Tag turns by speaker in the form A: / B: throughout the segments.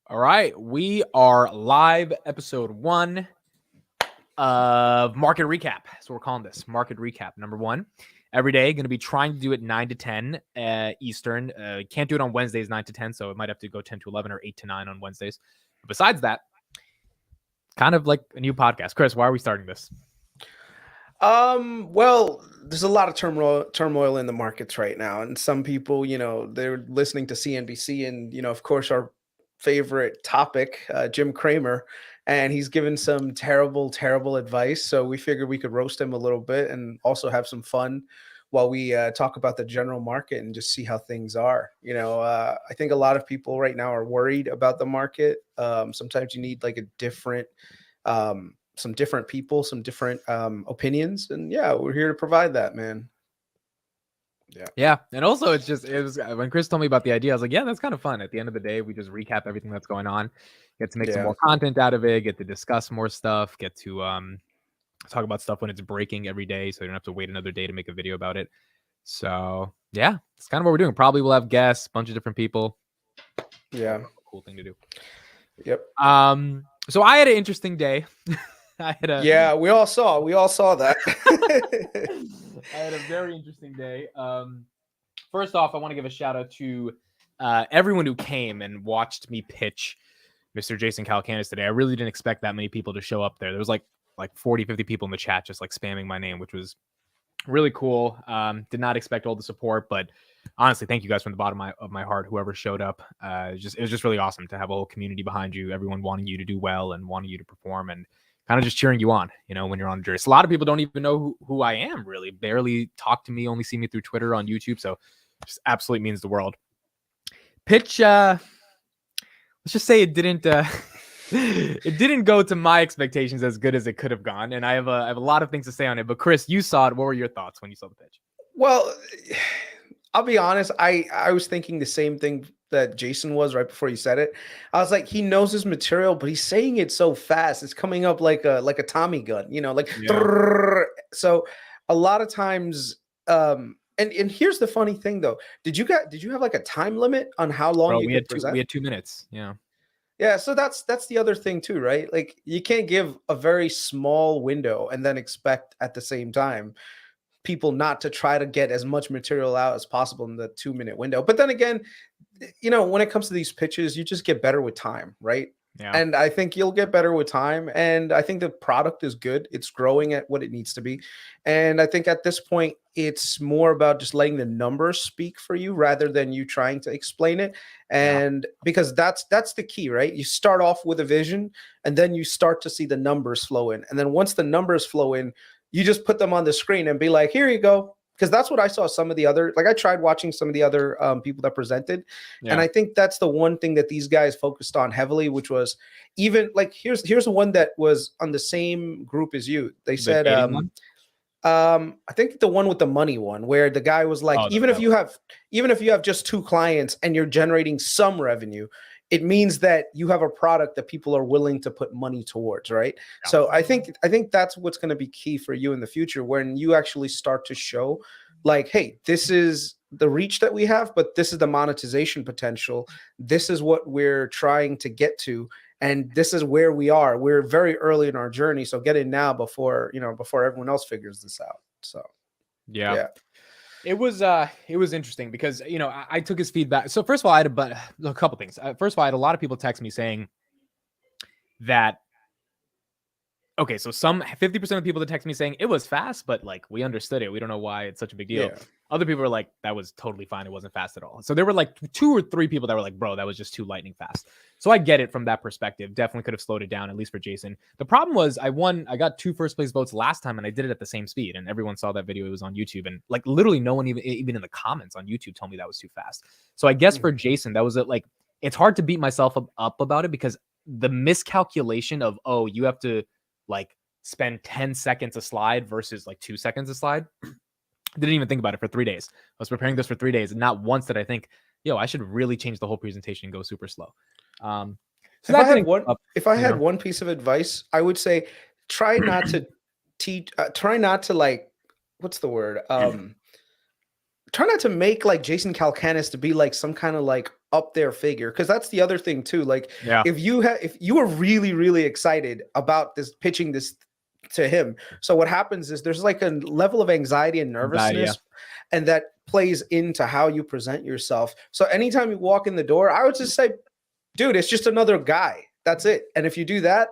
A: All right, we are live, episode 1 of Market Recap. So we're calling this Market Recap number 1. Every day, going to be trying to do it 9 to 10 Eastern. Can't do it on Wednesdays 9 to 10, so it might have to go 10 to 11 or 8 to 9 on Wednesdays. But besides that, kind of like a new podcast. Chris, why are we starting this?
B: Well, there's a lot of turmoil in the markets right now, and some people, they're listening to CNBC, and of course, our favorite topic, Jim Cramer, and he's given some terrible advice. So we figured we could roast him a little bit and also have some fun while we talk about the general market and just see how things are. I think a lot of people right now are worried about the market. Sometimes you need like a different. Some different people, some different opinions, and we're here to provide that, man.
A: Yeah, and also it was when Chris told me about the idea, I was like, yeah, that's kind of fun. At the end of the day, we just recap everything that's going on, get to make some more content out of it, get to discuss more stuff, get to talk about stuff when it's breaking every day, so you don't have to wait another day to make a video about it. So yeah, it's kind of what we're doing. Probably we'll have guests, a bunch of different people.
B: Yeah,
A: cool thing to do.
B: Yep.
A: So I had an interesting day.
B: We all saw that.
A: I had a very interesting day. First off, I want to give a shout out to everyone who came and watched me pitch Mr. Jason Calacanis today. I really didn't expect that many people to show up there. There was like 40, 50 people in the chat just like spamming my name, which was really cool. Did not expect all the support, but honestly, thank you guys from the bottom of my heart, whoever showed up. It was just really awesome to have a whole community behind you, everyone wanting you to do well and wanting you to perform and kind of just cheering you on, when you're on a jury. So a lot of people don't even know who I am, really. Barely talk to me, only see me through Twitter, on YouTube. So just absolutely means the world. Pitch, let's just say it didn't it didn't go to my expectations as good as it could have gone. And I have a lot of things to say on it. But Chris, you saw it. What were your thoughts when you saw the pitch?
B: Well, I'll be honest. I was thinking the same thing that Jason was right before you said it. I was like, he knows his material, but he's saying it so fast. It's coming up like a Tommy gun, So a lot of times, and here's the funny thing though. Did you have like a time limit on how long you could present?
A: We had 2 minutes. Yeah.
B: Yeah, so that's the other thing too, right? Like you can't give a very small window and then expect at the same time people not to try to get as much material out as possible in the 2-minute window. But then again, when it comes to these pitches, you just get better with time, right?
A: Yeah.
B: And I think you'll get better with time. And I think the product is good. It's growing at what it needs to be. And I think at this point, it's more about just letting the numbers speak for you rather than you trying to explain it. And because that's the key, right? You start off with a vision and then you start to see the numbers flow in. And then once the numbers flow in, you just put them on the screen and be like, here you go. Because that's what I saw some of the other, like I tried watching some of the other people that presented. Yeah. And I think that's the one thing that these guys focused on heavily, which was even like, here's the one that was on the same group as you. They said, I think the one with the money one where the guy was like, even if you have just 2 clients and you're generating some revenue, it means that you have a product that people are willing to put money towards, right? Yeah. So I think that's what's going to be key for you in the future when you actually start to show like, hey, this is the reach that we have, but this is the monetization potential. This is what we're trying to get to. And this is where we are. We're very early in our journey. So get in now before everyone else figures this out. So,
A: yeah. It was interesting because, I took his feedback. So first of all, I had a couple things. First of all, I had a lot of people text me saying that, okay, so some 50% of people that text me saying it was fast, but like we understood it. We don't know why it's such a big deal. Yeah. Other people were like, that was totally fine. It wasn't fast at all. So there were like 2 or 3 people that were like, bro, that was just too lightning fast. So I get it from that perspective. Definitely could have slowed it down, at least for Jason. The problem was I got 2 first place votes last time and I did it at the same speed. And everyone saw that video. It was on YouTube. And like literally no one even in the comments on YouTube told me that was too fast. So I guess for Jason, that was it. Like, it's hard to beat myself up about it because the miscalculation of, oh, you have to like spend 10 seconds a slide versus like 2 seconds a slide. Didn't even think about it for 3 days. I was preparing this for 3 days, and not once did I think, I should really change the whole presentation and go super slow. So
B: if I had one piece of advice, I would say try not to teach. Try not to like, what's the word? Try not to make like Jason Calacanis to be like some kind of like up their figure, because that's the other thing too. Like
A: Yeah.
B: if you were really really excited about this pitching this to him, so what happens is there's like a level of anxiety and nervousness, and that plays into how you present yourself. So anytime you walk in the door, I would just say, dude, it's just another guy. That's it. And if you do that,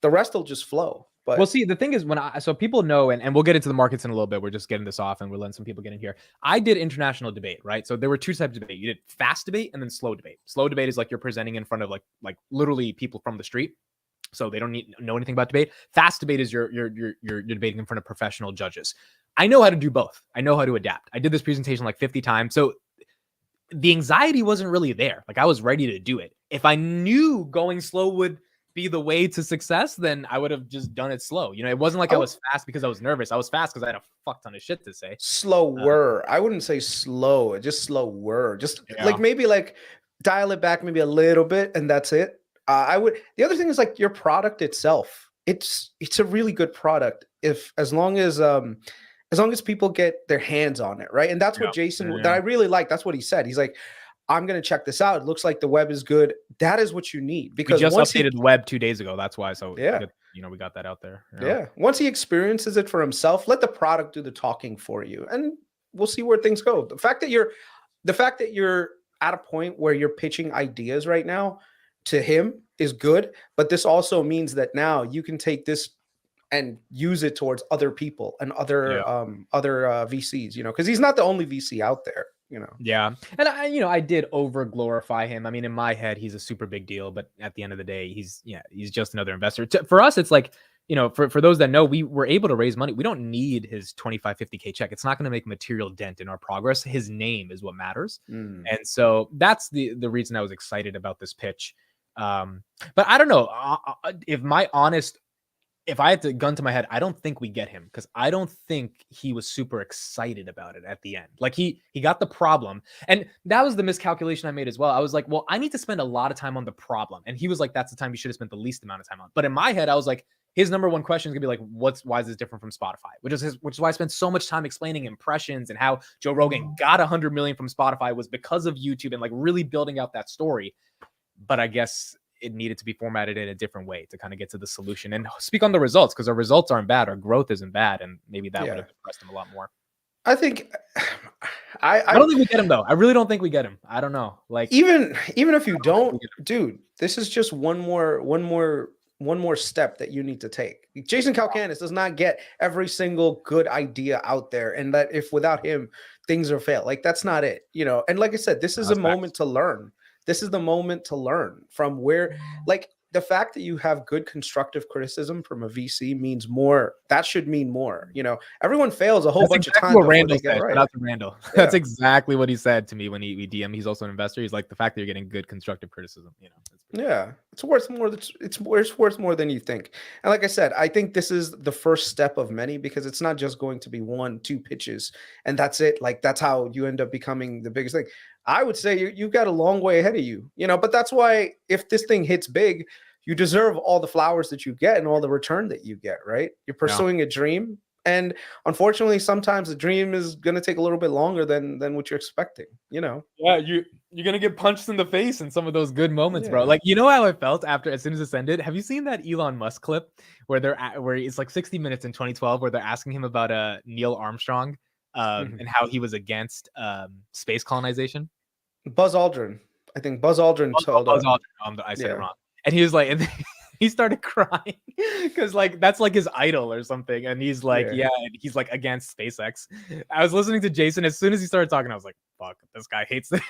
B: the rest will just flow. But
A: well, see, the thing is, so people know, and we'll get into the markets in a little bit. We're just getting this off, and we're letting some people get in here. I did international debate, right? So there were two types of debate. You did fast debate and then slow debate. Slow debate is like you're presenting in front of like literally people from the street, so they don't know anything about debate. Fast debate is you're debating in front of professional judges. I know how to do both. I know how to adapt. I did this presentation like 50 times, so the anxiety wasn't really there. Like I was ready to do it. If I knew going slow would be the way to success, then I would have just done it slow. You know, it wasn't like I was fast because I was nervous. I was fast because I had a fuck ton of shit to say.
B: Slower. I wouldn't say slow, just slower. Just like maybe like dial it back maybe a little bit, and that's it. I would. The other thing is like your product itself. It's a really good product as long as people get their hands on it, right? And that's what Jason that I really like. That's what he said. He's like, I'm going to check this out. It looks like the web is good. That is what you need, because
A: we just updated the web 2 days ago. That's why. So
B: yeah,
A: we got that out there.
B: Yeah. Once he experiences it for himself, let the product do the talking for you, and we'll see where things go. The fact that you're at a point where you're pitching ideas right now to him is good, but this also means that now you can take this and use it towards other people and other VCs, because he's not the only VC out there.
A: Yeah. And I did over glorify him. I mean, in my head, he's a super big deal, but at the end of the day, he's just another investor. For us, it's like, for those that know, we were able to raise money. We don't need his 25, 50K check. It's not going to make a material dent in our progress. His name is what matters. And so that's the reason I was excited about this pitch. But I don't know if I had to gun to my head, I don't think we get him, because I don't think he was super excited about it at the end. Like he got the problem, and that was the miscalculation I made as well. I was like, well, I need to spend a lot of time on the problem, and he was like, that's the time you should have spent the least amount of time on. But in my head, I was like, his number one question is gonna be like, why is this different from Spotify? Which is why I spent so much time explaining impressions and how Joe Rogan got 100 million from Spotify was because of YouTube, and like really building out that story. But I guess it needed to be formatted in a different way to kind of get to the solution and speak on the results, because our results aren't bad. Our growth isn't bad. And maybe that would have impressed him a lot more.
B: I think
A: I don't think we get him though. I really don't think we get him. I don't know. Like
B: even if you don't, dude, this is just one more step that you need to take. Jason Calacanis does not get every single good idea out there, and that if without him things are failed. Like that's not it, And like I said, this is a moment to learn. This is the moment to learn from where, like, the fact that you have good constructive criticism from a VC means more. That should mean more. Everyone fails a whole bunch of times.
A: What Randall said. Right. That's Randall. Yeah. That's exactly what he said to me when we DM. He's also an investor. He's like, the fact that you're getting good constructive criticism.
B: It's worth more. It's worth more than you think. And like I said, I think this is the first step of many, because it's not just going to be 1-2 pitches and that's it. Like that's how you end up becoming the biggest thing. I would say you've got a long way ahead of you, but that's why if this thing hits big, you deserve all the flowers that you get and all the return that you get, right? You're pursuing a dream. And unfortunately, sometimes the dream is going to take a little bit longer than what you're expecting, Yeah,
A: you're going to get punched in the face in some of those good moments, bro. Like, how I felt as soon as this ended? Have you seen that Elon Musk clip where it's like 60 Minutes in 2012 where they're asking him about Neil Armstrong and how he was against space colonization?
B: Buzz Aldrin. I think Buzz Aldrin told
A: Buzz Aldrin. I said it wrong. And he was like, and he started crying because like that's like his idol or something. And he's like, and he's like against SpaceX. I was listening to Jason. As soon as he started talking, I was like, fuck, this guy hates it.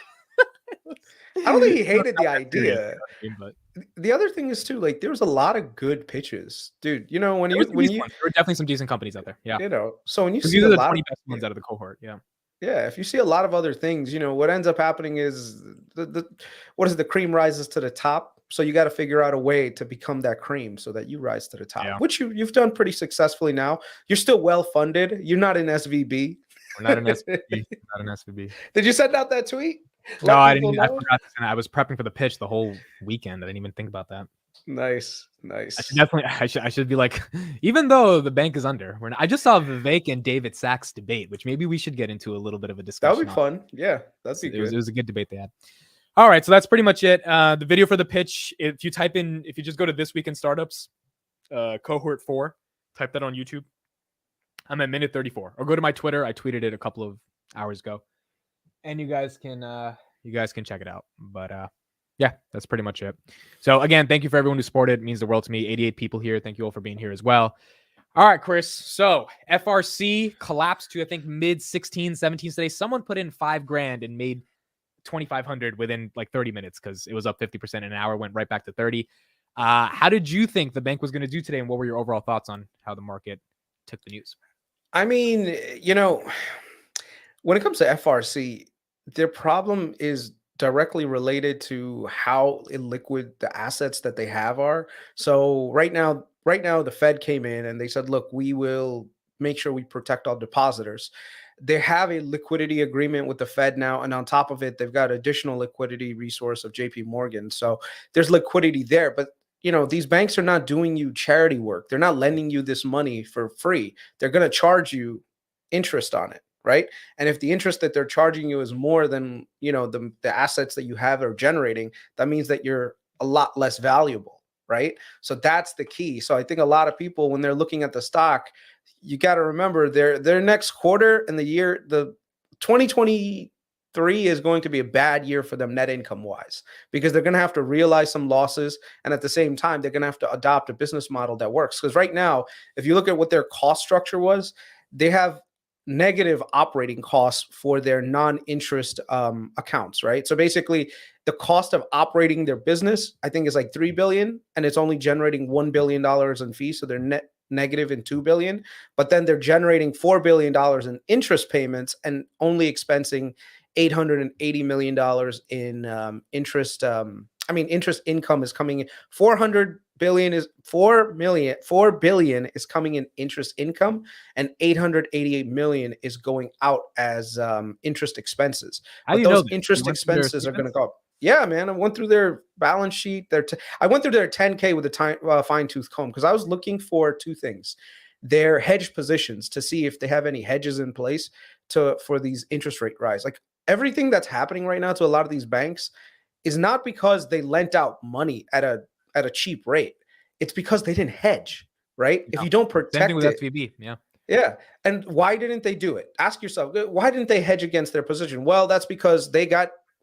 B: I don't think he hated the idea. But the other thing is too, like, there was a lot of good pitches, dude. There were
A: definitely some decent companies out there. Yeah.
B: So when you see a lot of
A: 20 best ones out of the cohort,
B: yeah, if you see a lot of other things, what ends up happening is the cream rises to the top. So you got to figure out a way to become that cream so that you rise to the top, which you've done pretty successfully now. You're still well funded. You're not in SVB.
A: We're not in SVB. Not in SVB.
B: Did you send out that tweet?
A: No, I didn't. I forgot to send it. I was prepping for the pitch the whole weekend. I didn't even think about that.
B: Nice.
A: I should be like, even though the bank is under, I just saw Vivek and David Sachs debate, which maybe we should get into a little bit of a discussion.
B: That would be fun. Yeah, that'd be good.
A: It was a good debate they had. All right, so that's pretty much it. The video for the pitch, if you just go to This Week in Startups, cohort 4, type that on YouTube. I'm at minute 34. Or go to my Twitter. I tweeted it a couple of hours ago, and you guys can check it out. But yeah, that's pretty much it. So again, thank you for everyone who supported. It means the world to me. 88 people here. Thank you all for being here as well. All right, Chris. So FRC collapsed to, I think, mid 16, 17 today. Someone put in $5,000 and made 2,500 within like 30 minutes because it was up 50% in an hour, went right back to 30. How did you think the bank was going to do today, and what were your overall thoughts on how the market took the news?
B: I mean, you know, when it comes to FRC, their problem is directly related to how illiquid the assets that they have are. So right now the Fed came in and they said, "Look, we will make sure we protect all depositors." They have a liquidity agreement with the Fed now, and on top of it, they've got additional liquidity resource of JP Morgan. So there's liquidity there, but these banks are not doing you charity work. They're not lending you this money for free. They're going to charge you interest on it, right? And if the interest that they're charging you is more than the assets that you have are generating, that means that you're a lot less valuable, right? So that's the key. So I think a lot of people, when they're looking at the stock, you got to remember their next quarter and the 2023 is going to be a bad year for them net income wise, because they're going to have to realize some losses, and at the same time they're going to have to adopt a business model that works. Because right now, if you look at what their cost structure was, they have negative operating costs for their non-interest accounts, right? So basically the cost of operating their business, I think, is like 3 billion, and it's only generating $1 billion in fees. So they're net negative in 2 billion, but then they're generating $4 billion in interest payments and only expensing $880 million in interest. Interest income is coming in. 4 billion is coming in interest income, and 888 million is going out as interest expenses.
A: How do
B: But
A: you know
B: those
A: this?
B: interest
A: You went through their
B: expenses are going to
A: statements?
B: go up. Yeah, man. I went through their balance sheet. I went through their 10K with a fine tooth comb, because I was looking for two things: their hedge positions, to see if they have any hedges in place for these interest rate rise. Like, everything that's happening right now to a lot of these banks is not because they lent out money at a cheap rate. It's because they didn't hedge, right? If
A: No.
B: you don't
A: Same thing
B: protect
A: with
B: it,
A: SVB. Yeah.
B: yeah. And why didn't they do it? Ask yourself, why didn't they hedge against their position? Well, that's because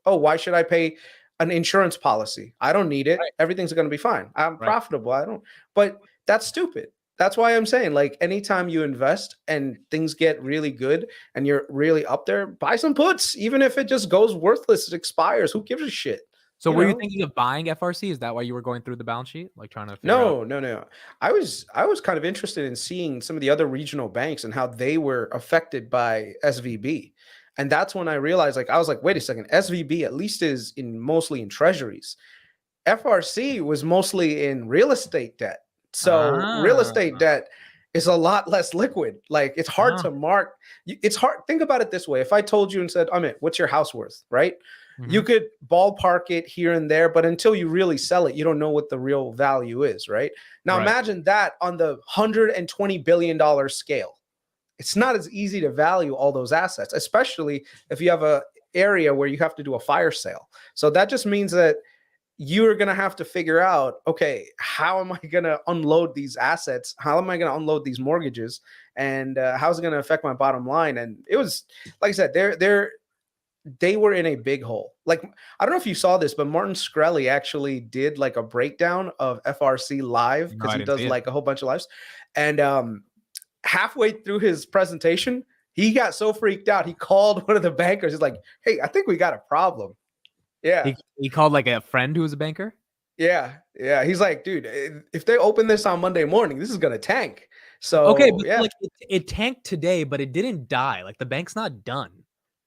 B: why should I pay an insurance policy? I don't need it.
A: Right.
B: Everything's going to be fine. I'm
A: Right.
B: profitable. But that's stupid. That's why I'm saying, like, anytime you invest and things get really good and you're really up there, buy some puts, even if it just goes worthless, it expires. Who gives a shit?
A: So
B: You
A: were you
B: know?
A: thinking of buying FRC? Is that why you were going through the balance sheet, like trying to figure out?
B: No, no, no. I was kind of interested in seeing some of the other regional banks and how they were affected by SVB. And that's when I realized, like, I was like, wait a second, SVB at least is mostly in treasuries. FRC was mostly in real estate debt. So real
A: Ah,
B: estate debt is a lot less liquid. Like, it's hard
A: ah.
B: to mark. It's hard. Think about it this way. If I told you and said, Amit, what's your house worth? Right? You
A: Mhm.
B: could ballpark it here and there, but until you really sell it, you don't know what the real value is, right? Now
A: Right.
B: imagine that on the $120 billion scale. It's not as easy to value all those assets, especially if you have a area where you have to do a fire sale. So that just means that you're going to have to figure out, okay, how am I going to unload these assets? How am I going to unload these mortgages? And how's it going to affect my bottom line? And it was, like I said, they were in a big hole. Like, I don't know if you saw this, but Martin Shkreli actually did like a breakdown of FRC live,
A: No,
B: because
A: I
B: he
A: didn't
B: does
A: see it.
B: like a whole bunch of lives. And halfway through his presentation, he got so freaked out, he called one of the bankers. He's like, "Hey, I think we got a problem." Yeah.
A: He called like a friend who was a banker?
B: Yeah. Yeah. He's like, "Dude, if they open this on Monday morning, this is going to tank."
A: Okay,
B: So,
A: but so,
B: yeah.
A: like it tanked today, but it didn't die. Like the bank's not done.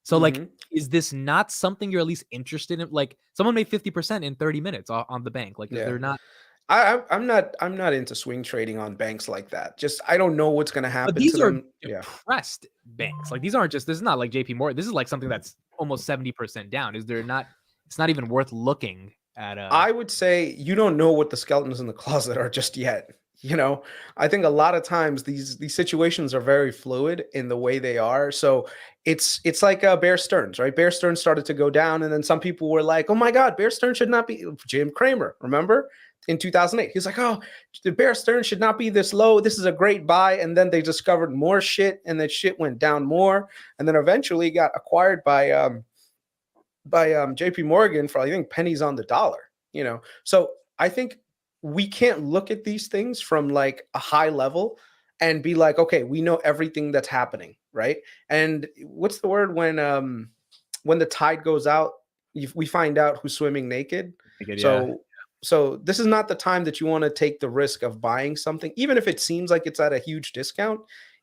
A: So like,
B: Mhm.
A: is this not something you're at least interested in? Like someone made 50% in 30 minutes on the bank. Like
B: Yeah.
A: they're not.
B: I'm not into swing trading on banks like that. Just, I don't know what's going to
A: But
B: happen to
A: these are
B: them. Yeah.
A: depressed banks. Like these aren't just. This is not like JP Morgan. This is like something that's almost 70% down. Is there not? It's not even worth looking at.
B: I would say you don't know what the skeletons in the closet are just yet. You know, I think a lot of times these situations are very fluid in the way they are. So it's like Bear Stearns, right? Bear Stearns started to go down, and then some people were like, "Oh my God, Bear Stearns should not be." Jim Cramer, remember in 2008, he's like, "Oh, the Bear Stearns should not be this low. This is a great buy." And then they discovered more shit, and that shit went down more, and then eventually got acquired by JP Morgan for I think pennies on the dollar, you know. So I think we can't look at these things from like a high level and be like, okay, we know everything that's happening, right? And what's the word when the tide goes out, we find out who's swimming naked.
A: Yeah.
B: So this is not the time that you want to take the risk of buying something, even if it seems like it's at a huge discount.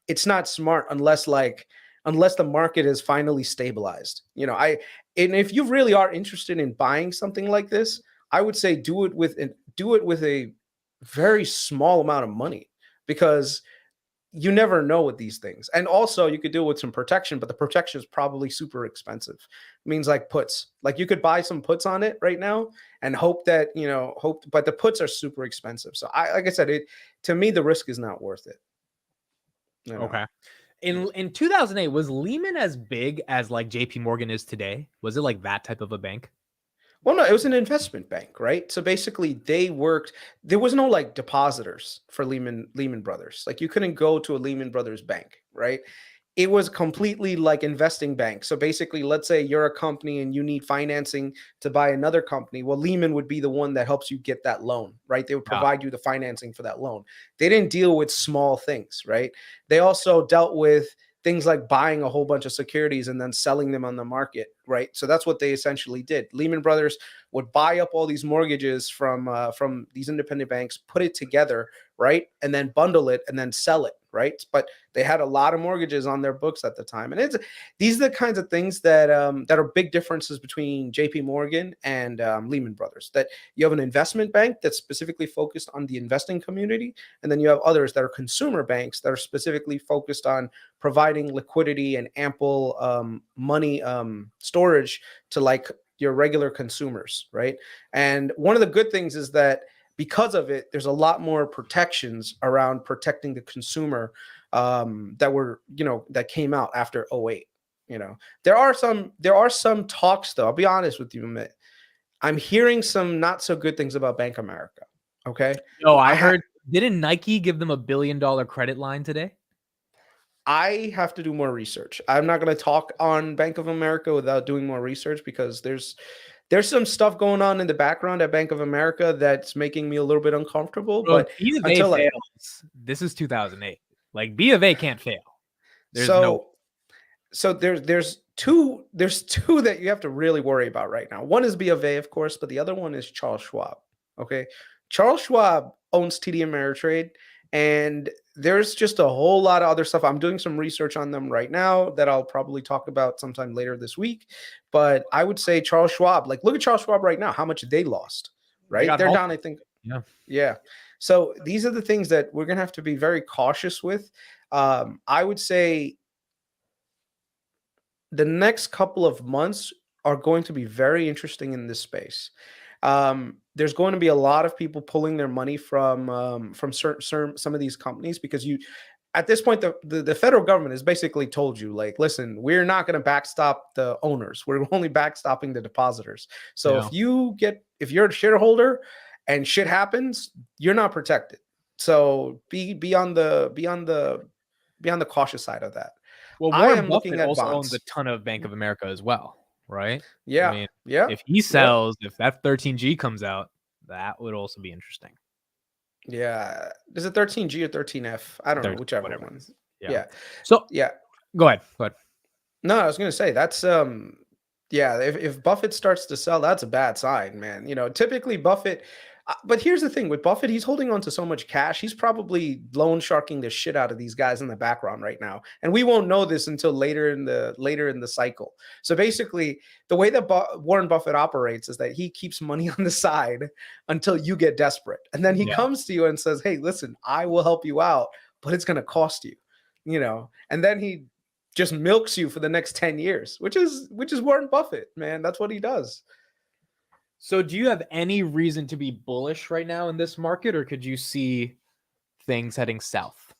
B: It's not smart unless the market is finally stabilized. You know, and if you really are interested in buying something like this, I would say do it with a very small amount of money, because you never know with these things. And also you could do it with some protection, but the protection is probably super expensive. It means like puts. Like you could buy some puts on it right now and hope that, but the puts are super expensive. So like I said, to me the risk is not worth it. You know?
A: Okay. In 2008, was Lehman as big as like JP Morgan is today? Was it like that type of a bank?
B: Well, no, it was an investment bank, right? So basically there was no like depositors for Lehman Brothers. Like you couldn't go to a Lehman Brothers bank, right? It was completely like investing bank. So basically, let's say you're a company and you need financing to buy another company. Well, Lehman would be the one that helps you get that loan, right? They would provide you the financing for that loan. They didn't deal with small things, right? They also dealt with things like buying a whole bunch of securities and then selling them on the market, right? So that's what they essentially did. Lehman Brothers would buy up all these mortgages from these independent banks, put it together, right, and then bundle it and then sell it, right? But they had a lot of mortgages on their books at the time, and these are the kinds of things that are big differences between J.P. Morgan and Lehman Brothers. That you have an investment bank that's specifically focused on the investing community, and then you have others that are consumer banks that are specifically focused on providing liquidity and ample money storage to like your regular consumers, right? And one of the good things is that because of it, there's a lot more protections around protecting the consumer that came out after '08. You know, there are some talks though. I'll be honest with you, Amit. I'm hearing some not so good things about Bank of America. Okay.
A: No, I heard. Didn't Nike give them $1 billion credit line today?
B: I have to do more research. I'm not going to talk on Bank of America without doing more research, because there's some stuff going on in the background at Bank of America that's making me a little bit uncomfortable.
A: Bro,
B: but
A: B of A fails. This is 2008. Like B of A can't fail.
B: So there's two that you have to really worry about right now. One is B of A, of course, but the other one is Charles Schwab. Okay, Charles Schwab owns TD Ameritrade, and there's just a whole lot of other stuff. I'm doing some research on them right now that I'll probably talk about sometime later this week. But I would say Charles Schwab, like look at Charles Schwab right now, how much they lost, right? They're down, I think. Yeah. So these are the things that we're going to have to be very cautious with. I would say the next couple of months are going to be very interesting in this space. There's going to be a lot of people pulling their money from certain some of these companies, because at this point the federal government has basically told you, like, listen, we're not going to backstop the owners, we're only backstopping the depositors. So if you're a shareholder and shit happens, you're not protected. So be on the cautious side of that.
A: Well, Warren Buffett also owns a ton of Bank of America as well, right?
B: Yeah.
A: I mean, if he sells, if that 13G comes out, that would also be interesting.
B: Yeah. Is it 13G or 13F? I don't know, whichever one. Yeah.
A: So Go ahead.
B: No, I was gonna say that's if Buffett starts to sell, that's a bad sign, man. You know, typically Buffett. But here's the thing with Buffett, he's holding on to so much cash. He's probably loan sharking the shit out of these guys in the background right now. And we won't know this until later in the cycle. So basically, the way that Warren Buffett operates is that he keeps money on the side until you get desperate. And then he comes to you and says, "Hey, listen, I will help you out, but it's going to cost you." You know, and then he just milks you for the next 10 years, which is Warren Buffett, man. That's what he does.
A: So do you have any reason to be bullish right now in this market, or could you see things heading south?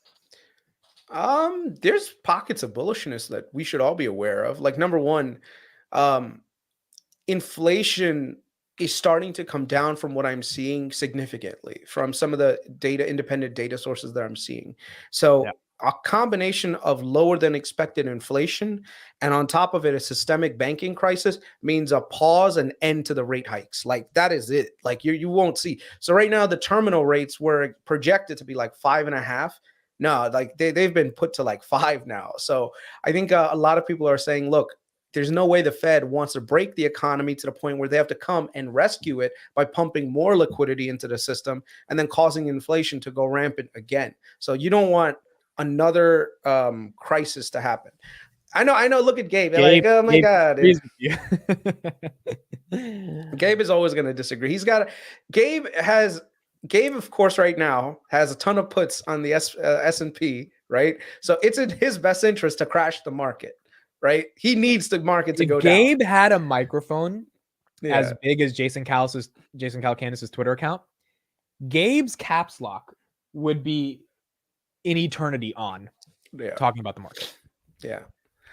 B: There's pockets of bullishness that we should all be aware of. Like number one, um, inflation is starting to come down from what I'm seeing significantly from some of the independent data sources that I'm seeing.
A: Yeah.
B: So a combination of lower than expected inflation and on top of it a systemic banking crisis means a pause and end to the rate hikes. Like that is it. Like you won't see. So right now the terminal rates were projected to be like 5.5. No, like they've been put to like 5 now. So I think a lot of people are saying, look, there's no way the Fed wants to break the economy to the point where they have to come and rescue it by pumping more liquidity into the system and then causing inflation to go rampant again. So you don't want another crisis to happen. I know. Look at Gabe. They're like, oh my God.
A: Agrees with you.
B: Gabe is always going to disagree. Gabe, of course, right now has a ton of puts on the S&P, right? So it's in his best interest to crash the market. Right, he needs the market to go down.
A: Gabe had a microphone as big as Jason Calacanis' Twitter account. Gabe's caps lock would be in eternity on talking about the market.
B: Yeah,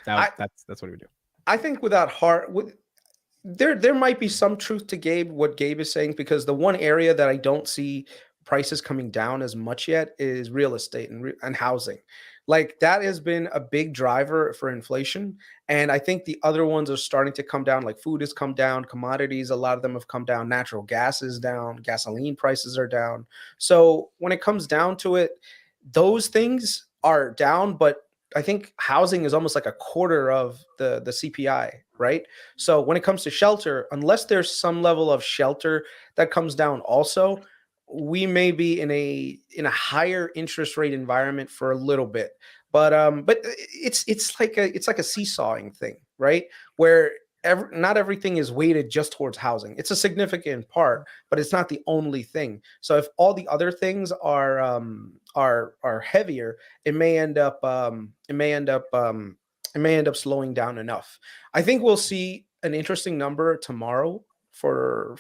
A: that's what he would do.
B: I think there might be some truth to what Gabe is saying, because the one area that I don't see prices coming down as much yet is real estate and housing. Like that has been a big driver for inflation. And I think the other ones are starting to come down. Like food has come down, commodities, a lot of them have come down. Natural gas is down, gasoline prices are down. So when it comes down to it, those things are down, but I think housing is almost like a quarter of the CPI, right? So when it comes to shelter, unless there's some level of shelter that comes down also, we may be in a higher interest rate environment for a little bit, but it's like a seesawing thing, right? Where not everything is weighted just towards housing. It's a significant part, but it's not the only thing. So if all the other things are heavier, it may end up slowing down enough. I think we'll see an interesting number tomorrow for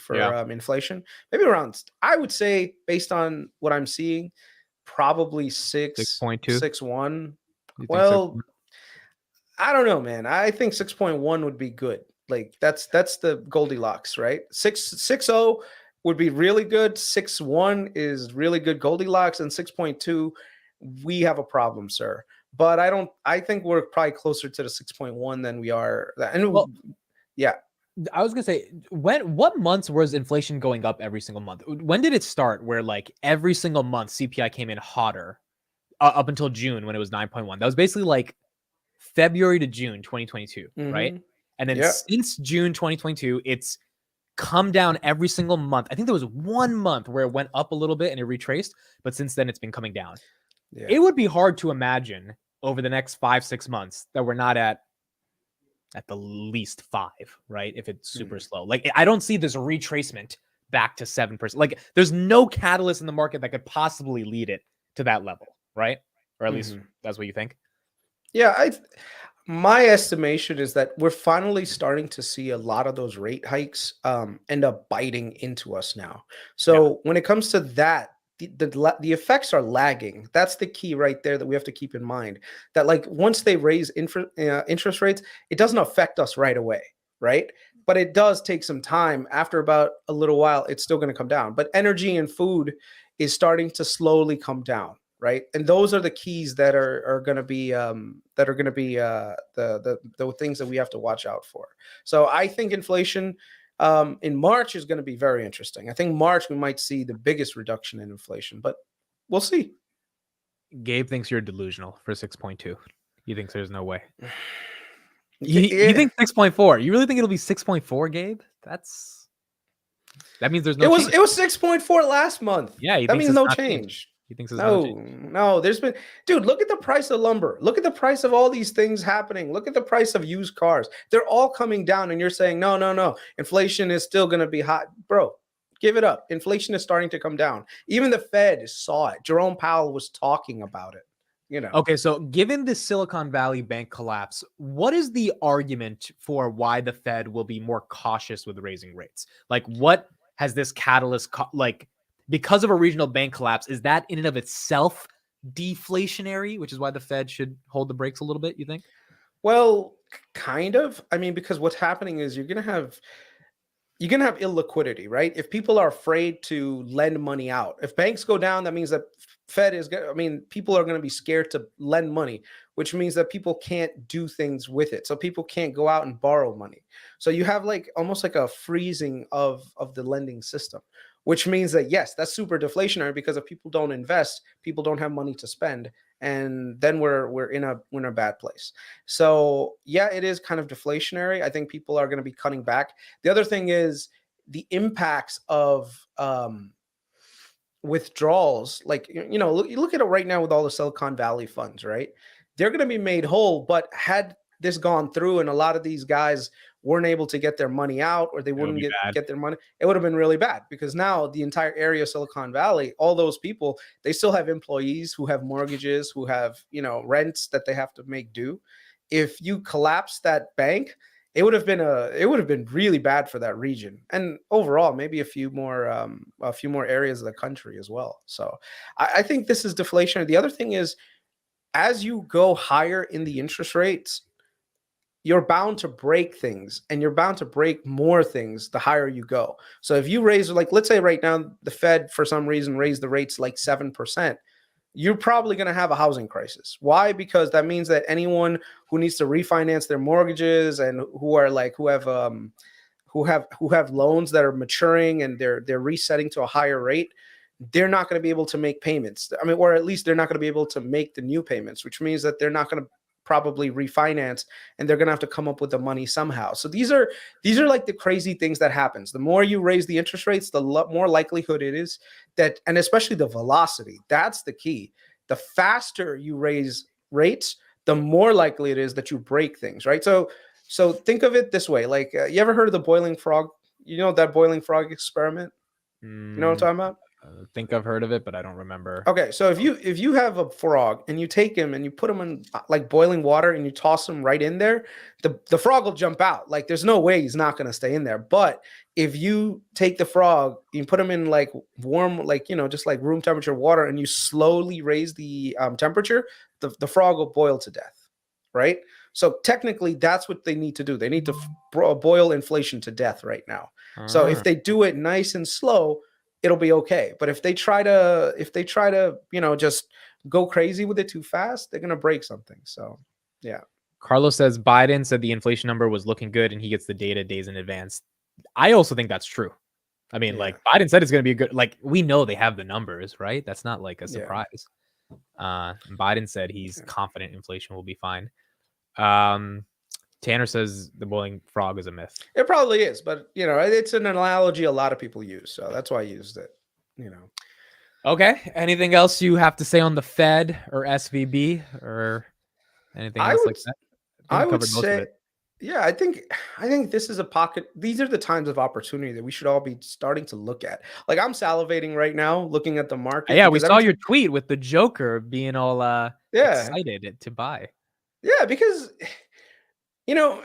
B: inflation, maybe around, I would say, based on what I'm seeing, probably
A: 6.2,
B: 6.1. Well, I don't know, man. I think 6.1 would be good. Like that's the Goldilocks, right? 6.0 would be really good. 6.1 is really good Goldilocks, and 6.2, we have a problem, sir. But I think we're probably closer to the 6.1 than we are. And yeah.
A: I was gonna say, what months was inflation going up every single month? When did it start where like every single month CPI came in hotter up until June when it was 9.1? That was basically like February to June 2022, right? And then since June 2022, it's come down every single month. I think there was 1 month where it went up a little bit and it retraced, but since then it's been coming down. Yeah. It would be hard to imagine over the next 5-6 months that we're not at the least 5, right? If it's super slow. Like I don't see this retracement back to 7%. Like there's no catalyst in the market that could possibly lead it to that level, right? Or at least that's what you think.
B: Yeah, my estimation is that we're finally starting to see a lot of those rate hikes end up biting into us now. So when it comes to that, the effects are lagging. That's the key right there that we have to keep in mind. That like once they raise interest rates, it doesn't affect us right away, right? But it does take some time. After about a little while, it's still going to come down. But energy and food is starting to slowly come down, right? And those are the keys that are going to be the things that we have to watch out for. So I think inflation in March is going to be very interesting. I think March we might see the biggest reduction in inflation, but we'll see.
A: Gabe thinks you're delusional for 6.2. He thinks there's no way. You think 6.4? You really think it'll be 6.4, Gabe? That means there's no.
B: It was 6.4 last month.
A: Yeah,
B: that means no change.
A: He thinks there's
B: no. There's been, dude. Look at the price of lumber. Look at the price of all these things happening. Look at the price of used cars. They're all coming down, and you're saying no. Inflation is still going to be hot, bro. Give it up. Inflation is starting to come down. Even the Fed saw it. Jerome Powell was talking about it. You know.
A: Okay, so given the Silicon Valley Bank collapse, what is the argument for why the Fed will be more cautious with raising rates? Like, what has this catalyst because of a regional bank collapse, is that in and of itself deflationary, which is why the Fed should hold the brakes a little bit, you think?
B: Well, kind of. I mean, because what's happening is you're going to have illiquidity, right? If people are afraid to lend money out, if banks go down, that means that Fed is going to, I mean, people are going to be scared to lend money, which means that people can't do things with it. So people can't go out and borrow money. So you have like almost like a freezing of the lending system, which means that yes, that's super deflationary because if people don't invest, people don't have money to spend. And then we're in a bad place. So yeah, it is kind of deflationary. I think people are going to be cutting back. The other thing is the impacts of withdrawals. Like you know, you look at it right now with all the Silicon Valley funds, right? They're going to be made whole, but had this gone through and a lot of these guys weren't able to get their money out or they
A: It would
B: wouldn't
A: be bad.
B: get their money, it would have been really bad because now the entire area of Silicon Valley, all those people, they still have employees who have mortgages, who have, you know, rents that they have to make do. If you collapse that bank, it would have been really bad for that region and overall maybe a few more areas of the country as well. So I think this is deflationary. The other thing is as you go higher in the interest rates, you're bound to break things and you're bound to break more things the higher you go. So if you raise, like, let's say right now, the Fed, for some reason, raised the rates like 7%, you're probably going to have a housing crisis. Why? Because that means that anyone who needs to refinance their mortgages and who have loans that are maturing and they're resetting to a higher rate, they're not going to be able to make payments. I mean, or at least they're not going to be able to make the new payments, which means that they're not going to probably refinance and they're going to have to come up with the money somehow. So these are like the crazy things that happens. The more you raise the interest rates, the more likelihood it is that, and especially the velocity, that's the key. The faster you raise rates, the more likely it is that you break things, right? So think of it this way. Like, you ever heard of the boiling frog? You know that boiling frog experiment? You know what I'm talking about?
A: I think I've heard of it, but I don't remember.
B: Okay, so if you have a frog and you take him and you put him in like boiling water and you toss him right in there, the frog will jump out. Like there's no way he's not going to stay in there. But if you take the frog, you put him in like warm, like, you know, just like room temperature water, and you slowly raise the temperature, the frog will boil to death, right? So technically, that's what they need to do. They need to boil inflation to death right now. So if they do it nice and slow, it'll be okay. But if they try to, you know, just go crazy with it too fast, they're going to break something. So, yeah.
A: Carlos says Biden said the inflation number was looking good and he gets the data days in advance. I also think that's true. I mean, like Biden said it's going to be a good, like we know they have the numbers, right? That's not like a surprise. Biden said he's confident inflation will be fine. Tanner says the boiling frog is a myth.
B: It probably is, but you know, it's an analogy a lot of people use, so that's why I used it. You know.
A: Okay. Anything else you have to say on the Fed or SVB or anything else like that?
B: I would say, yeah, I think this is a pocket. These are the times of opportunity that we should all be starting to look at. Like I'm salivating right now, looking at the market.
A: Yeah, we saw your tweet with the Joker being all excited to buy.
B: Yeah, because you know,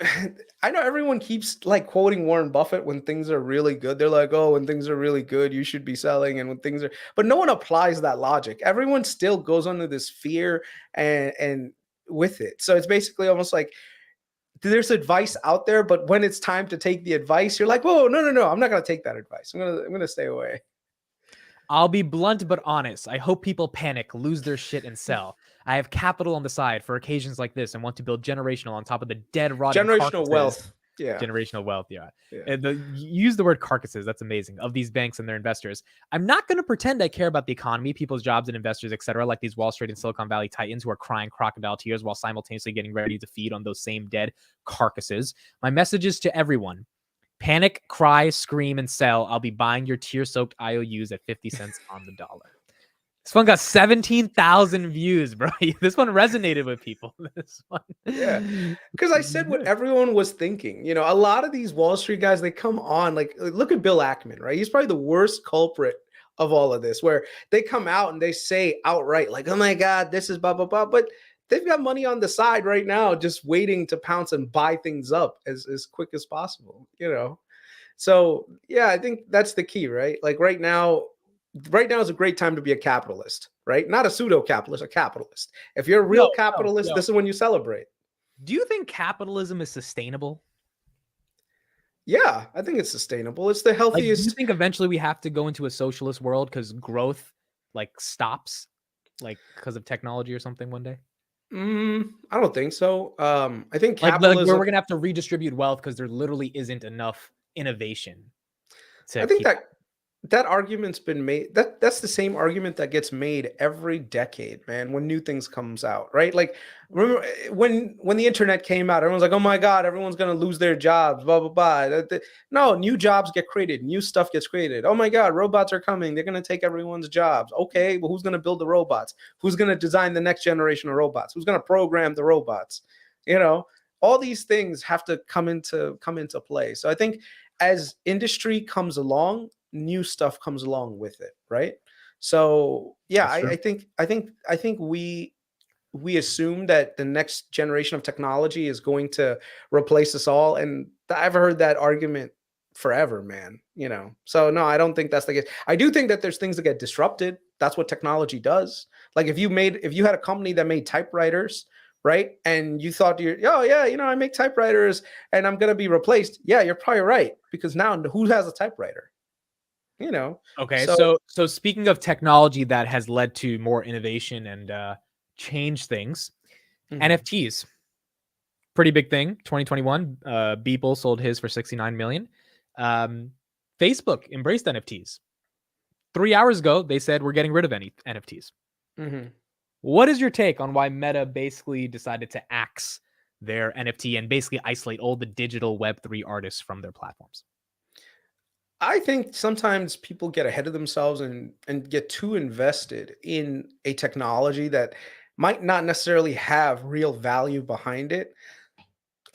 B: I know everyone keeps like quoting Warren Buffett when things are really good. They're like, oh, when things are really good, you should be selling. And when things are, but no one applies that logic. Everyone still goes under this fear and with it. So it's basically almost like there's advice out there, but when it's time to take the advice, you're like, whoa, no, I'm not going to take that advice. I'm going to stay away.
A: I'll be blunt but honest. I hope people panic, lose their shit, and sell. I have capital on the side for occasions like this and want to build generational on top of the dead, rotting
B: generational wealth. Yeah.
A: Generational wealth. Yeah. Use the word carcasses. That's amazing. Of these banks and their investors. I'm not going to pretend I care about the economy, people's jobs and investors, etc., like these Wall Street and Silicon Valley titans who are crying crocodile tears while simultaneously getting ready to feed on those same dead carcasses. My message is to everyone. Panic, cry, scream, and sell. I'll be buying your tear-soaked IOUs at 50 cents on the dollar. This one got 17,000 views, bro. This one resonated with people. This one.
B: Yeah. Because I said what everyone was thinking. You know, a lot of these Wall Street guys, they come on, like, look at Bill Ackman, right? He's probably the worst culprit of all of this, where they come out and they say outright, like, oh my God, this is blah, blah, blah. But they've got money on the side right now, just waiting to pounce and buy things up as quick as possible, you know? So yeah, I think that's the key, right? Like right now, right now is a great time to be a capitalist, right? Not a pseudo capitalist, a capitalist. If you're a real capitalist, this is when you celebrate.
A: Do you think capitalism is sustainable?
B: Yeah, I think it's sustainable. It's the
A: Like,
B: healthiest.
A: do you think eventually we have to go into a socialist world because growth like stops, like because of technology or something one day?
B: I don't think so. I think
A: Like
B: capitalism.
A: where we're gonna have to redistribute wealth because there literally isn't enough innovation to
B: I think
A: keep.
B: that argument's been made. That's the same argument that gets made every decade, man, when new things comes out, right? Like, remember when the internet came out, everyone's like, "Oh my god, everyone's gonna lose their jobs." Blah blah blah. No, new jobs get created, new stuff gets created. Oh my god, robots are coming. They're gonna take everyone's jobs. Okay, well, who's gonna build the robots? Who's gonna design the next generation of robots? Who's gonna program the robots? You know, all these things have to come into play. So I think as industry comes along, new stuff comes along with it, right? So yeah, I think we assume that the next generation of technology is going to replace us all, and I've heard that argument forever, man. So no, I don't think that's the case. I do think that there's things that get disrupted. That's what technology does. Like if you had a company that made typewriters, right? And you thought oh yeah, I make typewriters and I'm gonna be replaced. Yeah, you're probably right, because now who has a typewriter?
A: Okay,
B: So
A: so speaking of technology that has led to more innovation and change things, NFTs, pretty big thing. 2021, Beeple sold his for 69 million. Facebook embraced NFTs. 3 hours ago, they said we're getting rid of any NFTs. What is your take on why Meta basically decided to axe their NFT and basically isolate all the digital Web3 artists from their platforms?
B: I think sometimes people get ahead of themselves and get too invested in a technology that might not necessarily have real value behind it.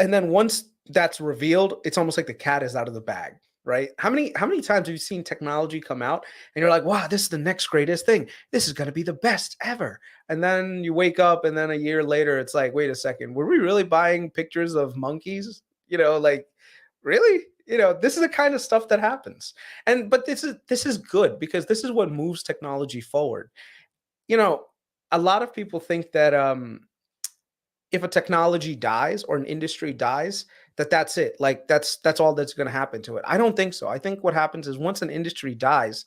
B: And then once that's revealed, it's almost like the cat is out of the bag, right? How many times have you seen technology come out and you're like, wow, this is the next greatest thing. This is going to be the best ever. And then you wake up and then a year later, it's like, wait a second, were we really buying pictures of monkeys? Like, really? This is the kind of stuff that happens. But this is good, because this is what moves technology forward. A lot of people think that if a technology dies or an industry dies, that's it. Like that's all that's going to happen to it. I don't think so. I think what happens is once an industry dies,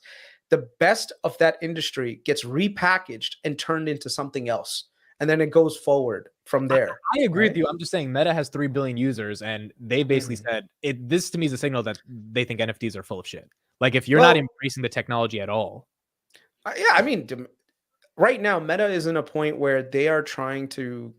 B: the best of that industry gets repackaged and turned into something else. And then it goes forward from there.
A: I agree with you. I'm just saying Meta has 3 billion users, and they basically said it. This to me is a signal that they think NFTs are full of shit. Like if you're not embracing the technology at all.
B: Yeah, I mean, right now Meta is in a point where they're trying to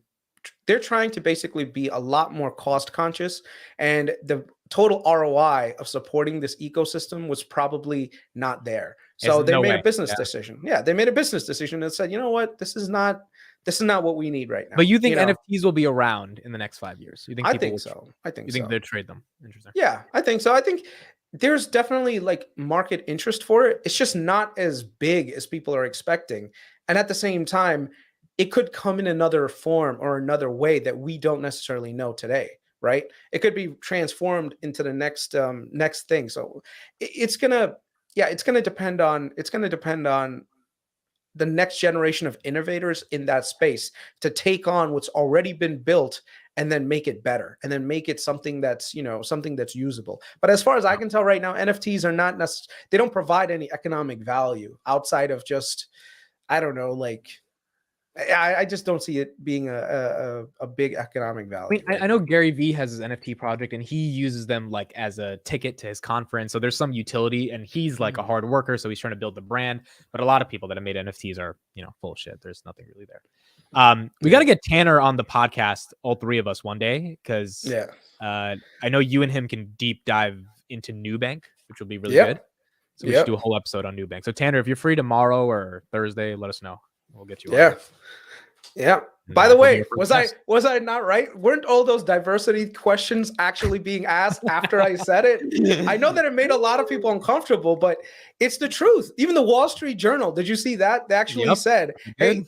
B: basically be a lot more cost conscious, and the total ROI of supporting this ecosystem was probably not there. So they made a business decision. Yeah, they made a business decision and said, you know what, this is not what we need right now.
A: But you think NFTs will be around in the next 5 years? You think
B: I think so.
A: You think they'll trade them? Interesting.
B: Yeah, I think so. I think there's definitely like market interest for it. It's just not as big as people are expecting. And at the same time, it could come in another form or another way that we don't necessarily know today, right? It could be transformed into the next thing. So it's gonna depend on the next generation of innovators in that space to take on what's already been built and then make it better, and then make it something that's usable. But as far as I can tell right now, NFTs are not they don't provide any economic value outside of just, I don't know, like I just don't see it being a big economic value.
A: I mean, I know Gary Vee has his NFT project, and he uses them like as a ticket to his conference. So there's some utility, and he's like a hard worker, so he's trying to build the brand. But a lot of people that have made NFTs are, full of shit. There's nothing really there. We got to get Tanner on the podcast, all three of us, one day, because I know you and him can deep dive into Nubank, which will be really good. So we should do a whole episode on Nubank. So Tanner, if you're free tomorrow or Thursday, let us know. We'll get you on.
B: Yeah. By the way, was I not right? Weren't all those diversity questions actually being asked after I said it? I know that it made a lot of people uncomfortable, but it's the truth. Even the Wall Street Journal, did you see that? They actually said, hey,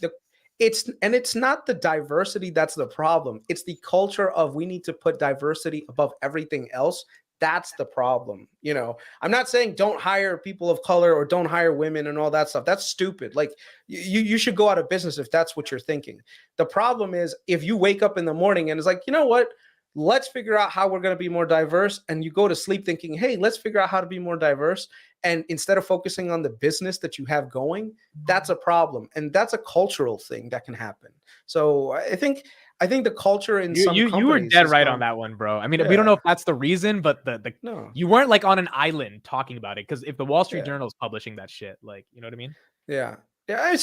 B: it's not the diversity that's the problem. It's the culture of we need to put diversity above everything else. That's the problem. I'm not saying don't hire people of color or don't hire women and all that stuff. That's stupid. Like you should go out of business if that's what you're thinking. The problem is if you wake up in the morning and it's like, you know what? Let's figure out how we're going to be more diverse. And you go to sleep thinking, hey, let's figure out how to be more diverse. And instead of focusing on the business that you have going, that's a problem. And that's a cultural thing that can happen. So I think the culture in some
A: you were
B: companies
A: dead
B: is
A: right
B: gone-
A: on that one, bro. I mean, we don't know if that's the reason, but
B: No.
A: you weren't like on an island talking about it, because if the Wall Street
B: Yeah.
A: Journal is publishing that shit, like, you know what I mean?
B: Yeah. Yeah,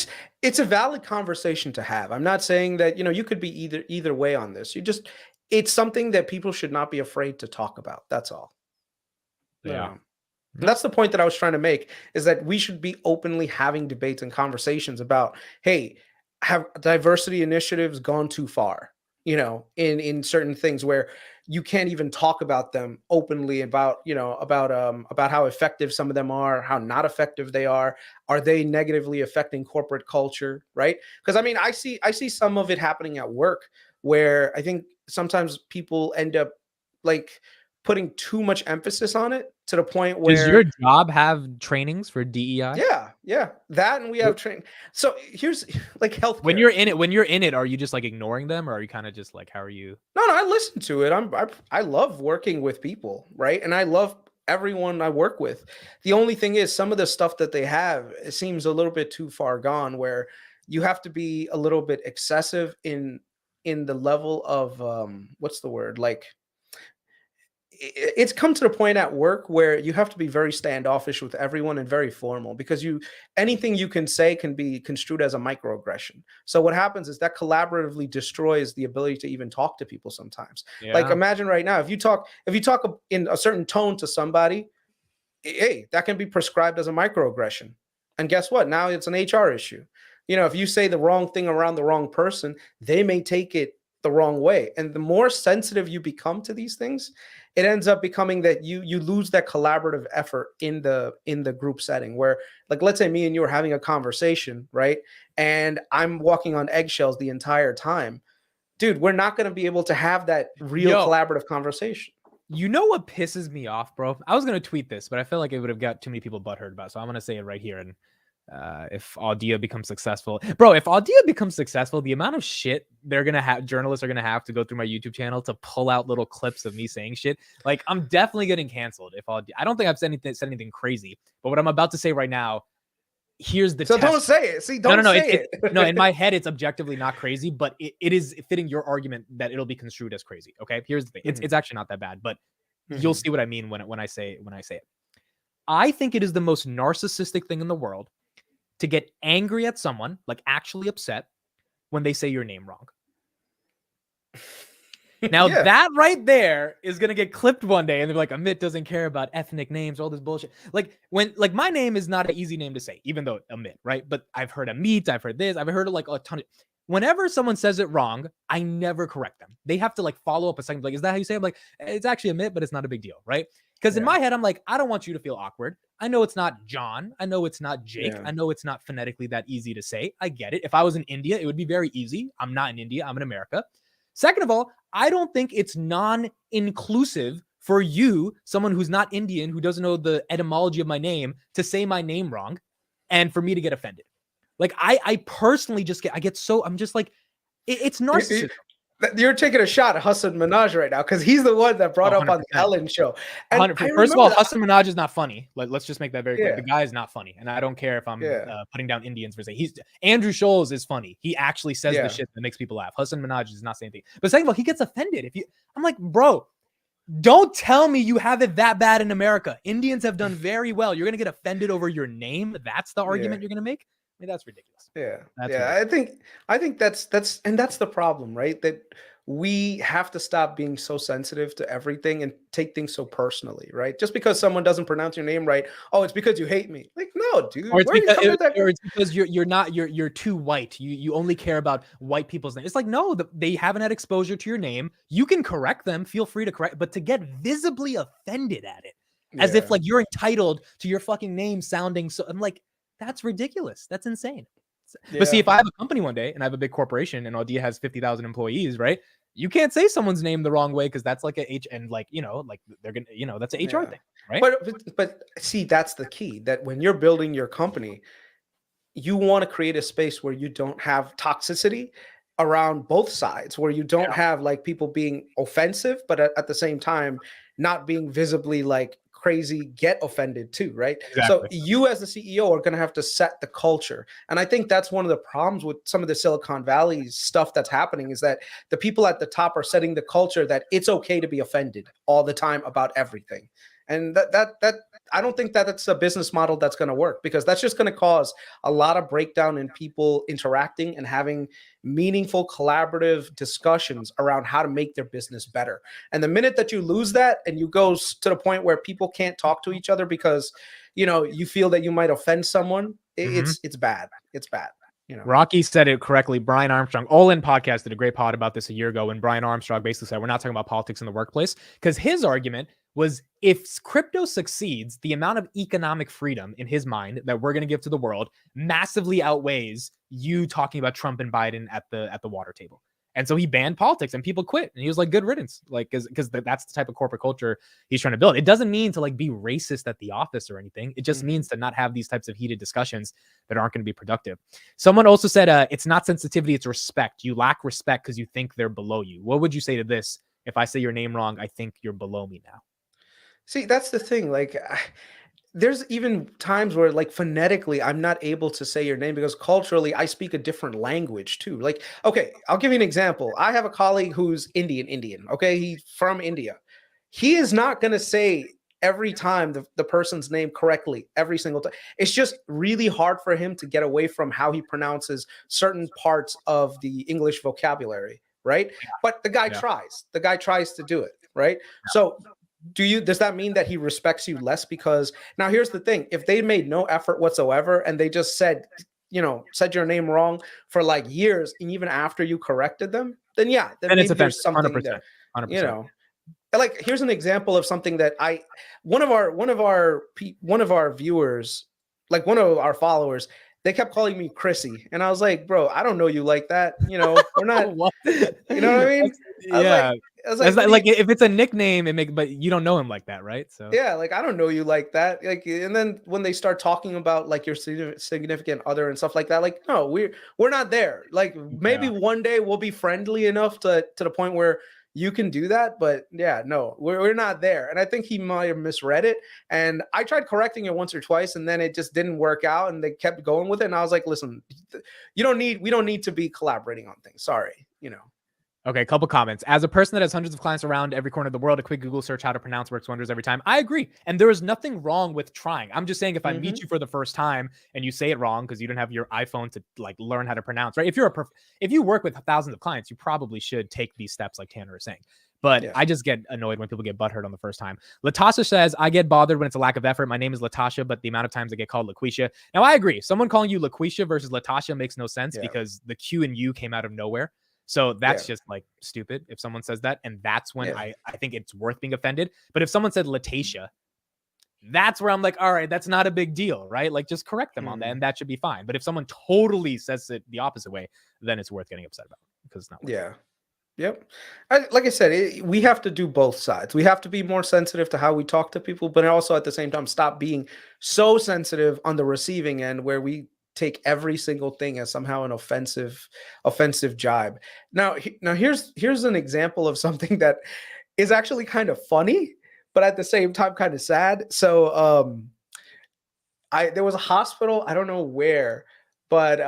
B: it's a valid conversation to have. I'm not saying that, you could be either way on this. It's something that people should not be afraid to talk about. That's all.
A: Yeah.
B: And that's the point that I was trying to make, is that we should be openly having debates and conversations about, hey, have diversity initiatives gone too far, in certain things where you can't even talk about them openly about, about how effective some of them are, how not effective they are. Are they negatively affecting corporate culture, right? Because I mean, I see some of it happening at work where I think sometimes people end up like putting too much emphasis on it to the point where
A: Does your job have trainings for DEI?
B: yeah, that, and we have training. So here's like healthcare.
A: When you're in it, are you just like ignoring them, or are you kind of just like, how are you?
B: No, I listen to it. I love working with people, right? And I love everyone I work with. The only thing is some of the stuff that they have, it seems a little bit too far gone, where you have to be a little bit excessive in the level of what's the word? Like it's come to the point at work where you have to be very standoffish with everyone and very formal, because anything you can say can be construed as a microaggression. So what happens is that collaboratively destroys the ability to even talk to people sometimes. Like imagine right now, if you talk in a certain tone to somebody, hey, that can be prescribed as a microaggression. And guess what? Now it's an HR issue. If you say the wrong thing around the wrong person, they may take it the wrong way. And the more sensitive you become to these things, it ends up becoming that you lose that collaborative effort in the group setting, where, like, let's say me and you are having a conversation, right? And I'm walking on eggshells the entire time. Dude, we're not going to be able to have that real collaborative conversation.
A: You know what pisses me off, bro? I was going to tweet this, but I feel like it would have got too many people butthurt about it. So I'm going to say it right here. And if Audio becomes successful, bro, if Audio becomes successful, the amount of shit journalists are gonna have to go through my YouTube channel to pull out little clips of me saying shit. Like, I'm definitely getting canceled if Audio. I don't think I've said anything crazy, but what I'm about to say right now, here's the.
B: So test. Don't say it. See, don't say it.
A: No, in my head, it's objectively not crazy, but it is fitting your argument that it'll be construed as crazy. Okay, here's the thing. It's actually not that bad, but you'll see what I mean when I say it. I think it is the most narcissistic thing in the world to get angry at someone, like actually upset, when they say your name wrong. Now that right there is gonna get clipped one day, and they're like, Amit doesn't care about ethnic names, all this bullshit. Like my name is not an easy name to say, even though Amit, right? But I've heard Amit, I've heard this, I've heard like a ton of. Whenever someone says it wrong, I never correct them. They have to like follow up a second, like, is that how you say it? I'm like, it's actually Amit, but it's not a big deal, right? Because in my head, I'm like, I don't want you to feel awkward. I know it's not John. I know it's not Jake. I know it's not phonetically that easy to say. I get it. If I was in India, it would be very easy. I'm not in India. I'm in America. Second of all, I don't think it's non-inclusive for you, someone who's not Indian, who doesn't know the etymology of my name, to say my name wrong and for me to get offended. Like, I personally I'm just like, it's narcissism.
B: You're taking a shot at Hasan Minhaj right now, because he's the one that brought up on the Ellen show.
A: And first of all, Hasan Minhaj is not funny. Like, let's just make that very clear. The guy is not funny, and I don't care if I'm putting down Indians for saying Andrew Scholes is funny. He actually says the shit that makes people laugh. Hasan Minhaj does not say anything. But second of all, he gets offended. I'm like, bro, don't tell me you have it that bad in America. Indians have done very well. You're gonna get offended over your name. That's the argument you're gonna make. I mean, that's ridiculous.
B: Ridiculous. I think that's the problem, right? That we have to stop being so sensitive to everything and take things so personally, right? Just because someone doesn't pronounce your name right, oh, it's because you hate me. Like, no, dude.
A: Or it's because you're too white. You only care about white people's names. It's like, no, they haven't had exposure to your name. You can correct them. Feel free to correct, but to get visibly offended at it, as if like you're entitled to your fucking name sounding so. I'm like, that's ridiculous. That's insane. But see, if I have a company one day and I have a big corporation and Audia has 50,000 employees, right? You can't say someone's name the wrong way because that's like a H and like, like they're gonna, that's an HR
B: Yeah.
A: thing, right?
B: But see, that's the key, that when you're building your company, you want to create a space where you don't have toxicity around both sides, where you don't
A: Yeah,
B: have like people being offensive, but at the same time, not being visibly like crazy, get offended too, right? So
A: exactly.
B: you as the CEO are going to have to set the culture. And I think that's one of the problems with some of the Silicon Valley stuff that's happening, is that the people at the top are setting the culture that it's okay to be offended all the time about everything. And that I don't think that that's a business model that's going to work, because that's just going to cause a lot of breakdown in people interacting and having meaningful collaborative discussions around how to make their business better. And the minute that you lose that and you go to the point where people can't talk to each other because you feel that you might offend someone,
A: Mhm.
B: it's bad. It's bad. You know.
A: Rocky said it correctly. Brian Armstrong, All In Podcast, did a great pod about this a year ago when Brian Armstrong basically said, we're not talking about politics in the workplace, because his argument was if crypto succeeds, the amount of economic freedom in his mind that we're going to give to the world massively outweighs you talking about Trump and Biden at the water table. And so he banned politics and people quit. And he was like, good riddance. Like, because that's the type of corporate culture he's trying to build. It doesn't mean to like be racist at the office or anything. It just means to not have these types of heated discussions that aren't going to be productive. Someone also said, it's not sensitivity, it's respect. You lack respect because you think they're below you. What would you say to this? If I say your name wrong, I think you're below me now.
B: See, that's the thing. Like, there's even times where, like, phonetically, I'm not able to say your name because culturally, I speak a different language too. Like, okay, I'll give you an example. I have a colleague who's Indian. Okay, he's from India. He is not going to say every time the person's name correctly every single time. It's just really hard for him to get away from how he pronounces certain parts of the English vocabulary, right? But the guy
A: Yeah.
B: tries. The guy tries to do it, right? So does that mean that he respects you less? Because now here's the thing: if they made no effort whatsoever and they just said your name wrong for like years, and even after you corrected them, then yeah, then
A: And it's
B: maybe there's
A: offensive.
B: something there.
A: 100%.
B: you
A: 100%.
B: know like, here's an example of something that one of our viewers, like one of our followers, they kept calling me Chrissy, and I was like, bro, I don't know you like that. We're not.
A: What?
B: You know what I mean? I was like,
A: Yeah.
B: I was
A: That's
B: like,
A: like if it's a nickname, but you don't know him like that, right? So
B: yeah, like, I don't know you like that. Like, and then when they start talking about like your significant other and stuff like that, like, no, we're not there. Like, maybe
A: yeah.
B: one day we'll be friendly enough to the point where you can do that, but yeah, no, we're not there. And I think he might have misread it. And I tried correcting it once or twice, and then it just didn't work out, and they kept going with it. And I was like, listen, we don't need to be collaborating on things. Sorry.
A: Okay, a couple comments. As a person that has hundreds of clients around every corner of the world, a quick Google search how to pronounce works wonders every time. I agree. And there is nothing wrong with trying. I'm just saying if I meet you for the first time and you say it wrong because you don't have your iPhone to like learn how to pronounce, right? If you work with thousands of clients, you probably should take these steps like Tanner is saying. But
B: Yeah.
A: I just get annoyed when people get butthurt on the first time. Latasha says, I get bothered when it's a lack of effort. My name is Latasha, but the amount of times I get called LaQuisha. Now, I agree. Someone calling you LaQuisha versus Latasha makes no sense because the Q and U came out of nowhere. So that's just like stupid if someone says that. And that's when I think it's worth being offended. But if someone said Latacia, that's where I'm like, all right, that's not a big deal, right? Like, just correct them on that and that should be fine. But if someone totally says it the opposite way, then it's worth getting upset about because it's not worth it.
B: Yep. Like I said, we have to do both sides. We have to be more sensitive to how we talk to people, but also at the same time, stop being so sensitive on the receiving end where we take every single thing as somehow an offensive jibe. Now here's an example of something that is actually kind of funny, but at the same time kind of sad. So there was a hospital, I don't know where, but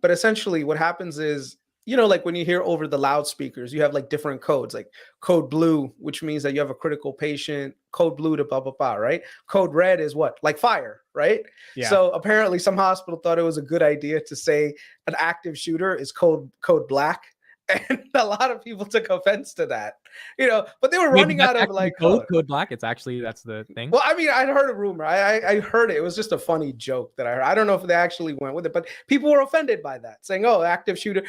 B: essentially what happens is, like when you hear over the loudspeakers, you have like different codes, like code blue, which means that you have a critical patient, code blue to blah blah blah, right? Code red is what? Like fire, right?
A: Yeah.
B: So apparently some hospital thought it was a good idea to say an active shooter is code black. And a lot of people took offense to that, but they were running out of like
A: code black. It's actually, that's the thing.
B: Well, I mean, I'd heard a rumor. I heard it. It was just a funny joke that I heard. I don't know if they actually went with it, but people were offended by that, saying, "Oh, active shooter."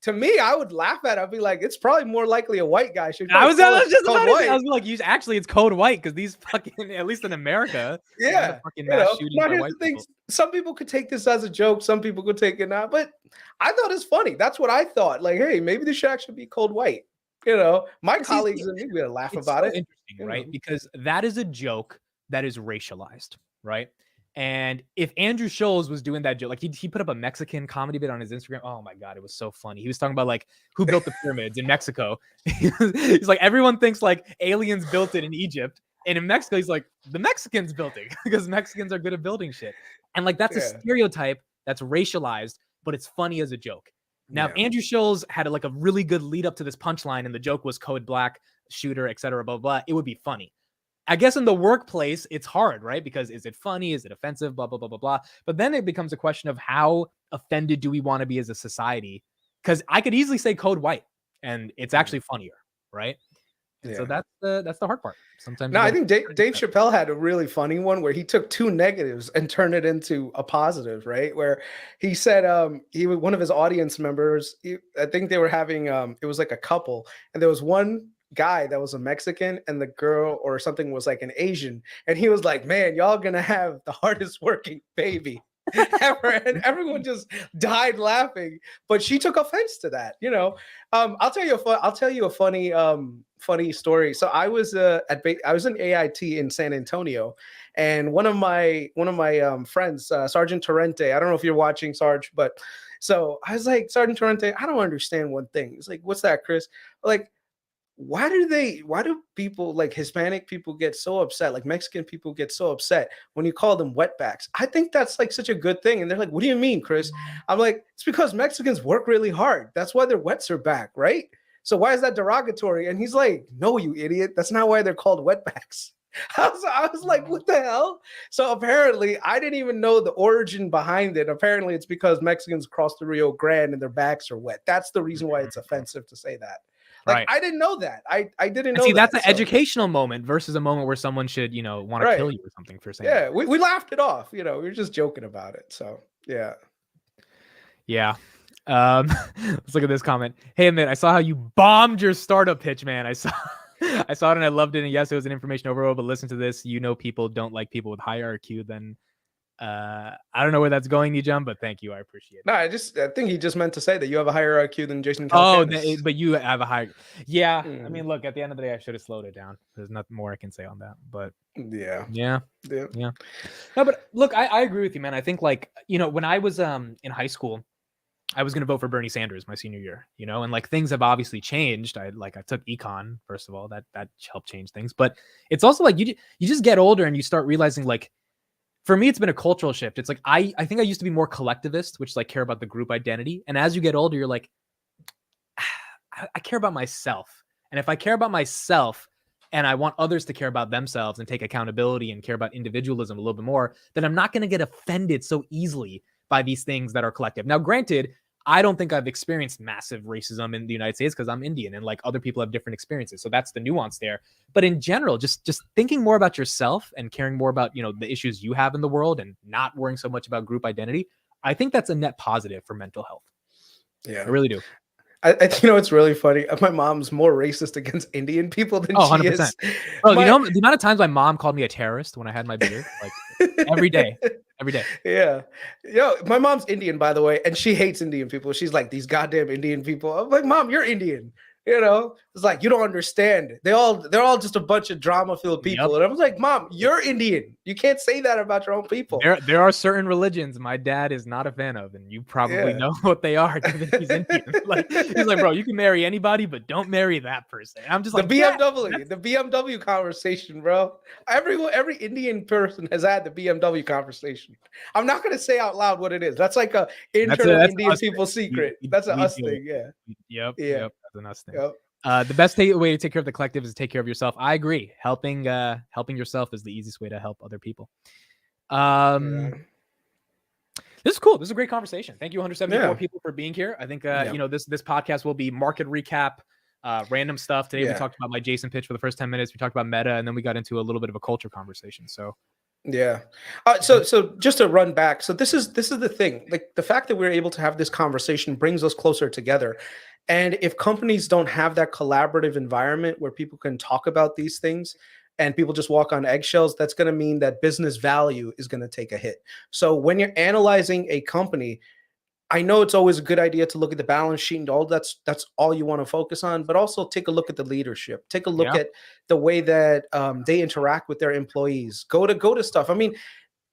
B: to me, I would laugh at it. I'd be like, it's probably more likely a white guy should.
A: I was just
B: code
A: about to say,
B: white.
A: I was like, actually, it's code white because these fucking, at least in America, a lot of
B: Yeah,
A: fucking mass shootings
B: now
A: by
B: here's
A: white
B: the thing:
A: people.
B: some people could take this as a joke, some people could take it not. But I thought it's funny. That's what I thought. Like, hey, maybe this should actually be code white. My colleagues and me would laugh
A: It's
B: about
A: so
B: it.
A: interesting, right? Because that is a joke that is racialized, right? And if Andrew Scholes was doing that joke, like he put up a Mexican comedy bit on his Instagram. Oh my God, it was so funny. He was talking about like who built the pyramids in Mexico. He's like, everyone thinks like aliens built it in Egypt. And in Mexico, he's like, the Mexicans built it because Mexicans are good at building shit. And like that's a stereotype that's racialized, but it's funny as a joke. Now, if Andrew Scholes had like a really good lead up to this punchline and the joke was code black, shooter, etc., blah, blah, it would be funny. I guess in the workplace, it's hard, right? Because is it funny? Is it offensive? Blah, blah, blah, blah, blah. But then it becomes a question of how offended do we want to be as a society? Because I could easily say code white and it's actually funnier, right? And so that's the hard part. Sometimes.
B: No, I think Dave Chappelle had a really funny one where he took two negatives and turned it into a positive, right? Where he said one of his audience members, I think they were having it was like a couple, and there was one guy that was a Mexican and the girl or something was like an Asian, and he was like, man, y'all gonna have the hardest working baby ever. And everyone just died laughing, but she took offense to that. I'll tell you a funny story. So I was I was in AIT in San Antonio, and one of my friends, Sergeant Torrente, I don't know if you're watching, Sarge, but so I was like, Sergeant Torrente, I don't understand one thing. It's like, what's that, Chris? Like, why do people like Hispanic people get so upset, like Mexican people get so upset when you call them wetbacks? I think that's like such a good thing. And they're like, what do you mean, Chris? I'm like, it's because Mexicans work really hard. That's why their wets are back, right? So why is that derogatory? And he's like, no, you idiot. That's not why they're called wetbacks. I was like, what the hell? So apparently I didn't even know the origin behind it. Apparently it's because Mexicans cross the Rio Grande and their backs are wet. That's the reason why it's offensive to say that. Like, right. I didn't know that. I didn't know.
A: See, that's an educational moment versus a moment where someone should, want to kill you or something for saying.
B: Yeah, we laughed it off. We were just joking about it. So yeah.
A: Let's look at this comment. Hey, man, I saw how you bombed your startup pitch, man. I saw it and I loved it. And yes, it was an information overload. But listen to this. People don't like people with higher IQ than. I don't know where that's going, Nijam, but thank you. I appreciate it.
B: No, I think he just meant to say that you have a higher IQ than Jason
A: Calacanis. Oh, but you have a higher. Yeah. I mean, look, at the end of the day, I should have slowed it down. There's nothing more I can say on that, but yeah. No, but look, I agree with you, man. I think when I was in high school, I was going to vote for Bernie Sanders my senior year, and like things have obviously changed. I took econ, first of all, that helped change things, but it's also like you just get older and you start realizing like, for me, it's been a cultural shift. It's like, I think I used to be more collectivist, which is like care about the group identity. And as you get older, you're like, I care about myself. And if I care about myself and I want others to care about themselves and take accountability and care about individualism a little bit more, then I'm not going to get offended so easily by these things that are collective. Now, granted, I don't think I've experienced massive racism in the United States because I'm Indian and like other people have different experiences. So that's the nuance there. But in general, just thinking more about yourself and caring more about, the issues you have in the world and not worrying so much about group identity, I think that's a net positive for mental health. Yeah, I really do.
B: It's really funny. My mom's more racist against Indian people than she is.
A: Oh, the amount of times my mom called me a terrorist when I had my beard, like every day.
B: Yeah. My mom's Indian, by the way, and she hates Indian people. She's like, these goddamn Indian people. I'm like, Mom, you're Indian. It's like, you don't understand. They're all just a bunch of drama-filled people. Yep. And I was like, Mom, you're Indian. You can't say that about your own people.
A: There are certain religions my dad is not a fan of, and you probably know what they are given he's Indian. He's like, bro, you can marry anybody, but don't marry that person. I'm just like,
B: the BMW conversation, bro. Every Indian person has had the BMW conversation. I'm not gonna say out loud what it is. That's like a internal Indian people secret. That's an us thing. Yeah.
A: Yep. That's an us thing. Yep. The best way to take care of the collective is to take care of yourself. I agree. Helping yourself is the easiest way to help other people. This is cool. This is a great conversation. Thank you, 174 people, for being here. I think this podcast will be market recap, random stuff. Today we talked about my Jason pitch for the first 10 minutes. We talked about meta, and then we got into a little bit of a culture conversation. So
B: Yeah.
A: Mhm.
B: So just to run back, so this is the thing. Like the fact that we're able to have this conversation brings us closer together. And if companies don't have that collaborative environment where people can talk about these things and people just walk on eggshells, that's going to mean that business value is going to take a hit. So when you're analyzing a company, I know it's always a good idea to look at the balance sheet and all that's all you want to focus on, but also take a look at the leadership. Take a look
A: Yeah.
B: at the way that they interact with their employees. Go to stuff. I mean,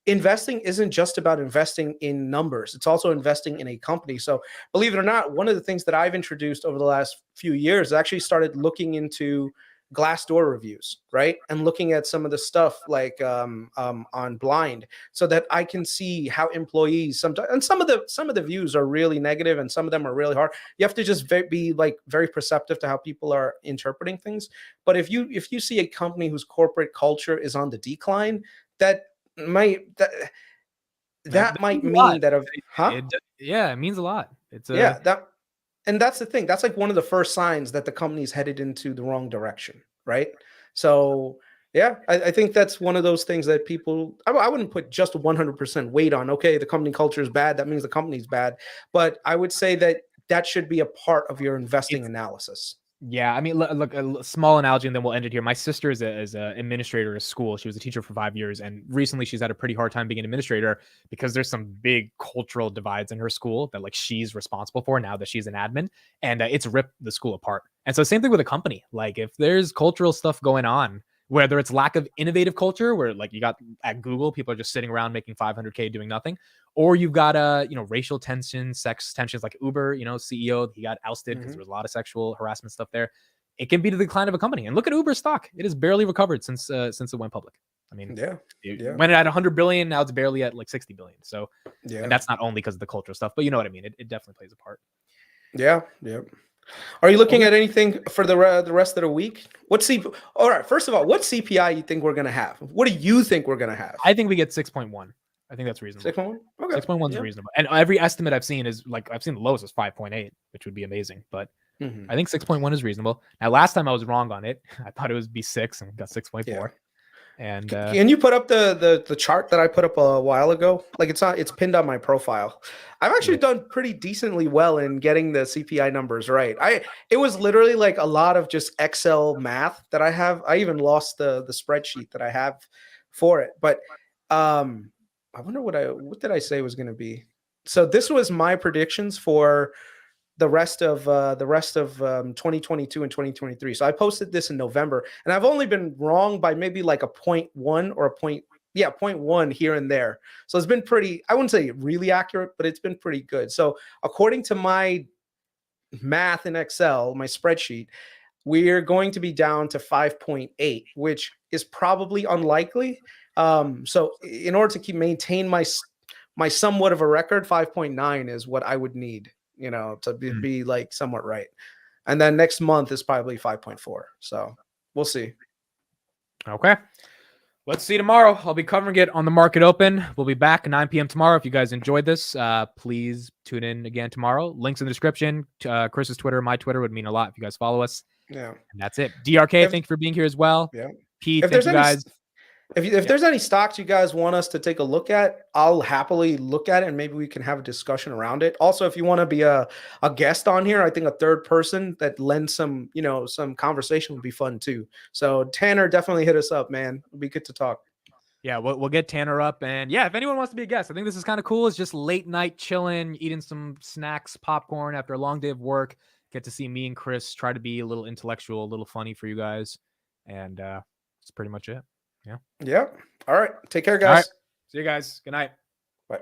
B: investing isn't just about investing in numbers. It's also investing in a company. So believe it or not, one of the things that I've introduced over the last few years actually started looking into Glassdoor reviews, right? And looking at some of the stuff like on Blind, so that I can see how employees sometimes, and some of the views are really negative, and some of them are really hard. You have to just be like very perceptive to how people are interpreting things. But if you see a company whose corporate culture is on the decline, that might that that
A: That
B: might
A: means a lot.
B: mean that of huh
A: Yeah, it means a lot. It's a
B: yeah that and that's the thing. That's like one of the first signs that the company's headed into the wrong direction, right? So yeah, I think that's one of those things that people I wouldn't put just 100% weight on. Okay, the company culture is bad. That means the company's bad. But I would say that that should be a part of your investing
A: it's
B: analysis.
A: Yeah, I mean, look, small analogy, and then we'll end it here. My sister is a administrator at school. She was a teacher for 5 years, and recently she's had a pretty hard time being an administrator because there's some big cultural divides in her school that like she's responsible for now that she's an admin, and it's ripped the school apart. And so same thing with a company. Like if there's cultural stuff going on, whether it's lack of innovative culture, where like you got at Google, people are just sitting around making 500K doing nothing, or you've got racial tensions, sex tensions, like Uber, CEO, he got ousted because
B: Hmm.
A: there was a lot of sexual harassment stuff there. It can be the decline of a company. And look at Uber stock; it has barely recovered since it went public. I mean,
B: Yeah,
A: it
B: yeah,
A: went at 100 billion, now it's barely at like 60 billion. So, and
B: yeah,
A: that's not only because of the cultural stuff, but you know what I mean. It definitely plays a part.
B: yeah, yeah. Are you looking
A: Okay,
B: at anything for the rest of the week? All right, first of all, what CPI you think we're gonna have? What do you think we're gonna have?
A: I think we get 6.1. I think that's reasonable.
B: 6.1? Okay.
A: 6.1 is
B: Yeah.
A: reasonable, and every estimate I've seen is like I've seen the lowest is 5.8, which would be amazing, but
B: Hmm.
A: I think 6.1 is reasonable. Now, last time I was wrong on it. I thought it would be 6 and got
B: Yeah.
A: 6.4. And
B: Can you put up the chart that I put up a while ago? Like it's pinned on my profile. I've actually
A: yeah,
B: done pretty decently well in getting the CPI numbers right. It was literally like a lot of just Excel math that I have. I even lost the spreadsheet that I have for it. But I wonder what did I say was going to be? So this was my predictions for the rest of 2022 and 2023. So I posted this in November, and I've only been wrong by maybe like a point one or a point, yeah, point one here and there. So it's been pretty. I wouldn't say really accurate, but it's been pretty good. So according to my math in Excel, my spreadsheet, we're going to be down to 5.8, which is probably unlikely. So in order to keep maintain my somewhat of a record, 5.9 is what I would need, to
A: mm,
B: be like somewhat right. And then next month is probably 5.4. So we'll see.
A: okay. Let's see tomorrow. I'll be covering it on the market open. We'll be back at 9 p.m. tomorrow. If you guys enjoyed this, please tune in again tomorrow. Links in the description. Chris's Twitter, my Twitter would mean a lot if you guys follow us.
B: Yeah.
A: And that's it. DRK,
B: If
A: thank you for being here as well.
B: yeah.
A: P,
B: If
A: thank
B: there's
A: you
B: any
A: guys.
B: if
A: Yeah.
B: there's any stocks you guys want us to take a look at, I'll happily look at it and maybe we can have a discussion around it. Also, if you want to be a guest on here, I think a third person that lends some conversation would be fun too. So Tanner, definitely hit us up, man. It'd be good to talk.
A: Yeah, we'll get Tanner up. And yeah, if anyone wants to be a guest, I think this is kind of cool. It's just late night chilling, eating some snacks, popcorn after a long day of work. Get to see me and Chris try to be a little intellectual, a little funny for you guys. And that's pretty much it. Yeah.
B: Yeah. All right. Take care,
A: All right.
B: guys.
A: See you guys. Good night.
B: Bye.